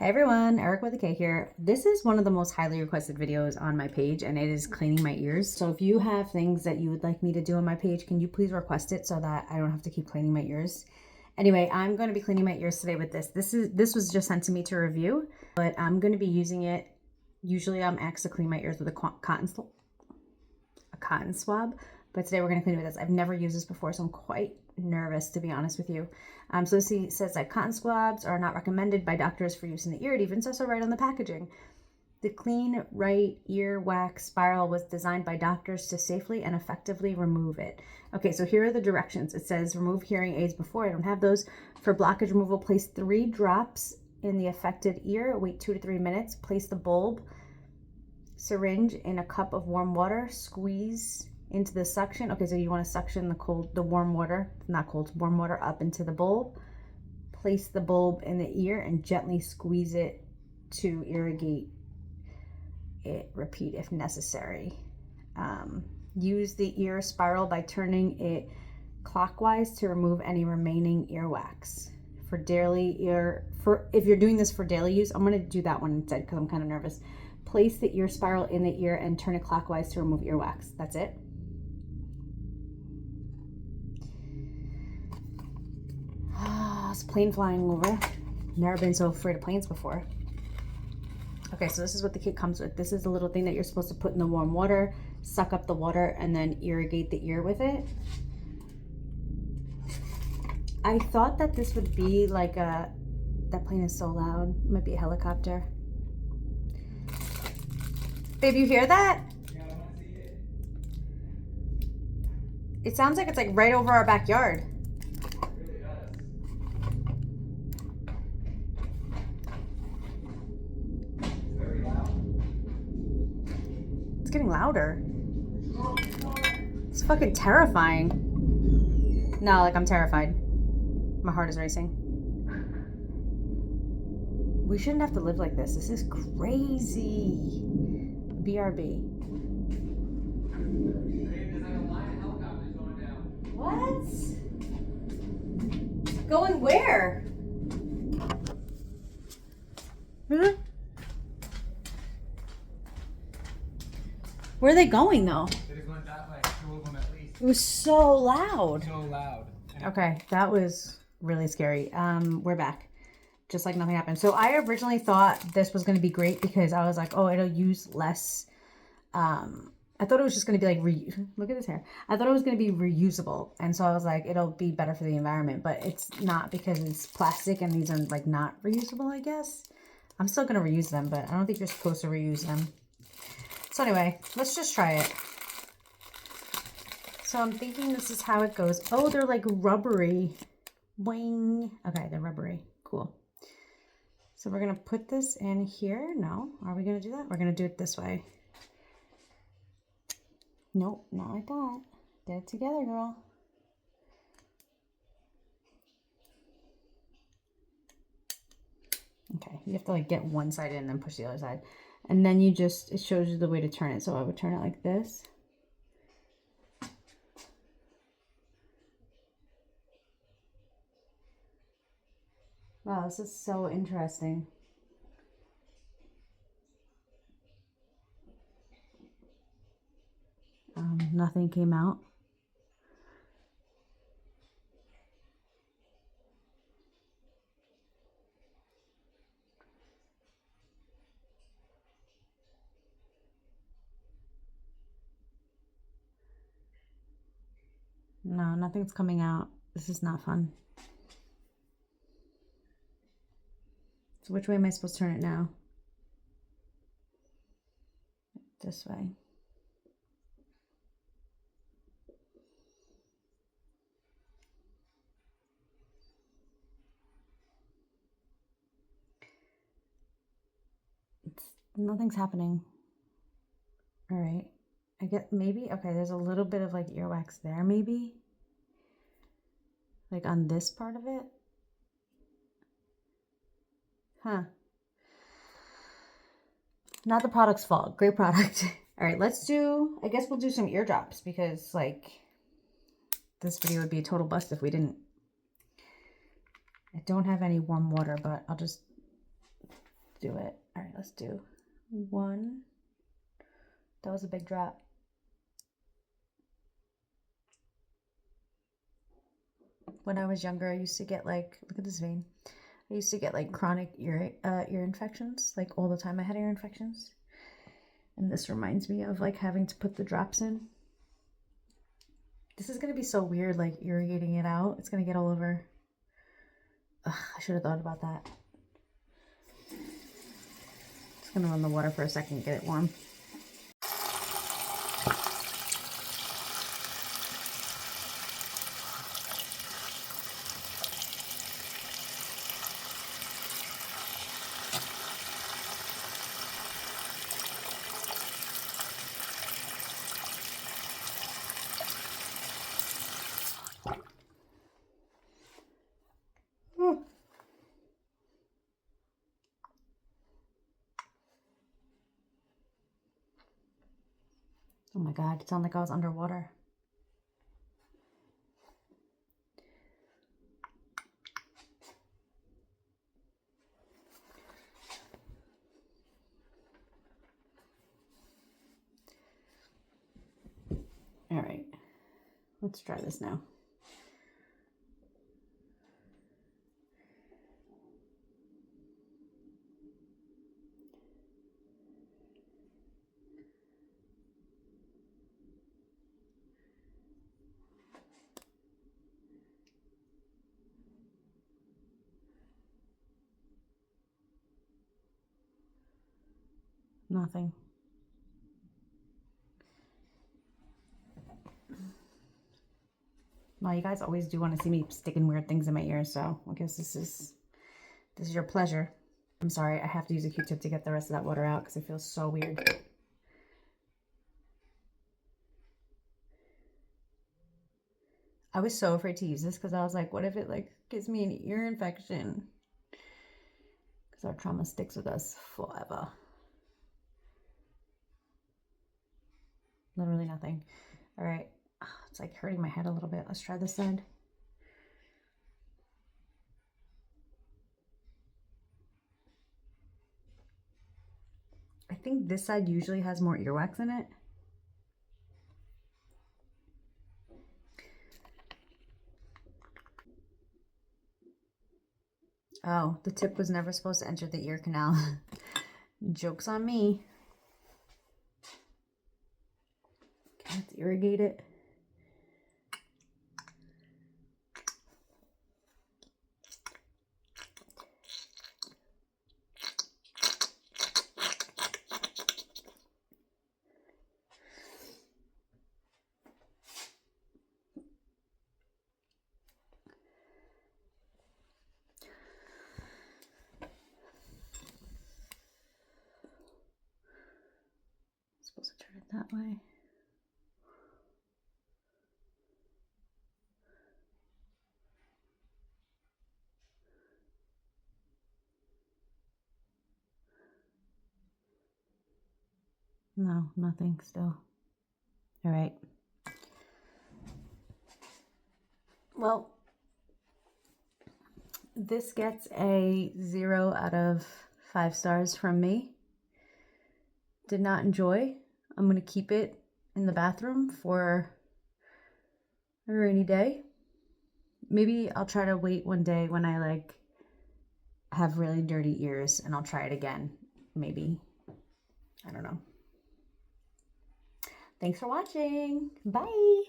Hey everyone, Eric with a K here. This is one of the most highly requested videos on my page and it is cleaning my ears. So if you have things that you would like me to do on my page, can you please request it so that I don't have to keep cleaning my ears? Anyway, I'm going to be cleaning my ears today with this. This was just sent to me to review, but I'm going to be using it. Usually I'm asked to clean my ears with a cotton swab, but today we're going to clean it with this. I've never used this before, so I'm quite nervous, to be honest with you. So this says that cotton swabs are not recommended by doctors for use in the ear. It even says so right on the packaging. The Clean Right Ear Wax Spiral was designed by doctors to safely and effectively remove it. Okay, so here are the directions. It says remove hearing aids before. I don't have those. For blockage removal, place 3 drops in the affected ear. Wait 2 to 3 minutes. Place the bulb syringe in a cup of warm water. Squeeze into the suction. Okay, so you want to suction the warm water, not cold, warm water up into the bulb. Place the bulb in the ear and gently squeeze it to irrigate it. Repeat if necessary. Use the ear spiral by turning it clockwise to remove any remaining earwax. If you're doing this for daily use, I'm going to do that one instead because I'm kind of nervous. Place the ear spiral in the ear and turn it clockwise to remove earwax. That's it. It's a plane flying over. Never been so afraid of planes before. Okay, so this is what the kit comes with. This is the little thing that you're supposed to put in the warm water, suck up the water, and then irrigate the ear with it. I thought that this would be like that plane is so loud. It might be a helicopter. Babe, you hear that? Yeah, I want to see it. It sounds like it's like right over our backyard. It really does. It's very loud. It's getting louder. It's fucking terrifying. No, like I'm terrified. My heart is racing. We shouldn't have to live like this. This is crazy. BRB. There's like a line of helicopters going down. What? Going where? Huh? Where are they going though? They're going that way. 2 of them at least. It was so loud. So loud. Okay, that was really scary. We're back. Just like nothing happened. So I originally thought this was going to be great because I was like, oh, it'll use less. I thought it was just going to be like, look at this hair. I thought it was going to be reusable. And so I was like, it'll be better for the environment, but it's not because it's plastic and these are like not reusable, I guess. I'm still going to reuse them, but I don't think you're supposed to reuse them. So anyway, let's just try it. So I'm thinking this is how it goes. Oh, they're like rubbery. Boing. Okay, they're rubbery. Cool. So we're going to put this in here. No, are we going to do that? We're going to do it this way. Nope, not like that. Get it together, girl. Okay, you have to like get one side in and then push the other side. And then it shows you the way to turn it. So I would turn it like this. Wow, this is so interesting. Nothing came out. No, nothing's coming out. This is not fun. So which way am I supposed to turn it now? This way. Nothing's happening. All right. I get maybe, okay, there's a little bit of like earwax there maybe. Like on this part of it. Huh. Not the product's fault. Great product. All right, I guess we'll do some eardrops because like this video would be a total bust if we didn't. I don't have any warm water, but I'll just do it. All right, let's do 1. That was a big drop. When I was younger, I used to get like, look at this vein. I used to get like chronic ear infections, like all the time I had ear infections. And this reminds me of like having to put the drops in. This is going to be so weird, like irrigating it out. It's going to get all over. Ugh, I should have thought about that. Just going to run the water for a second, get it warm. Oh my God, it sounded like I was underwater. All right, let's try this now. Nothing. Well, you guys always do want to see me sticking weird things in my ears, so I guess this is your pleasure. I'm sorry, I have to use a Q-tip to get the rest of that water out because it feels so weird. I was so afraid to use this because I was like, what if it like gives me an ear infection? Because our trauma sticks with us forever. Literally nothing. All right. It's like hurting my head a little bit. Let's try this side. I think this side usually has more earwax in it. Oh, the tip was never supposed to enter the ear canal. Joke's on me. Okay, let's irrigate it. Supposed to turn it that way. No, nothing still. All right. Well, this gets a 0 out of 5 stars from me. Did not enjoy. I'm going to keep it in the bathroom for a rainy day. Maybe I'll try to wait one day when I like have really dirty ears and I'll try it again. Maybe. I don't know. Thanks for watching. Bye.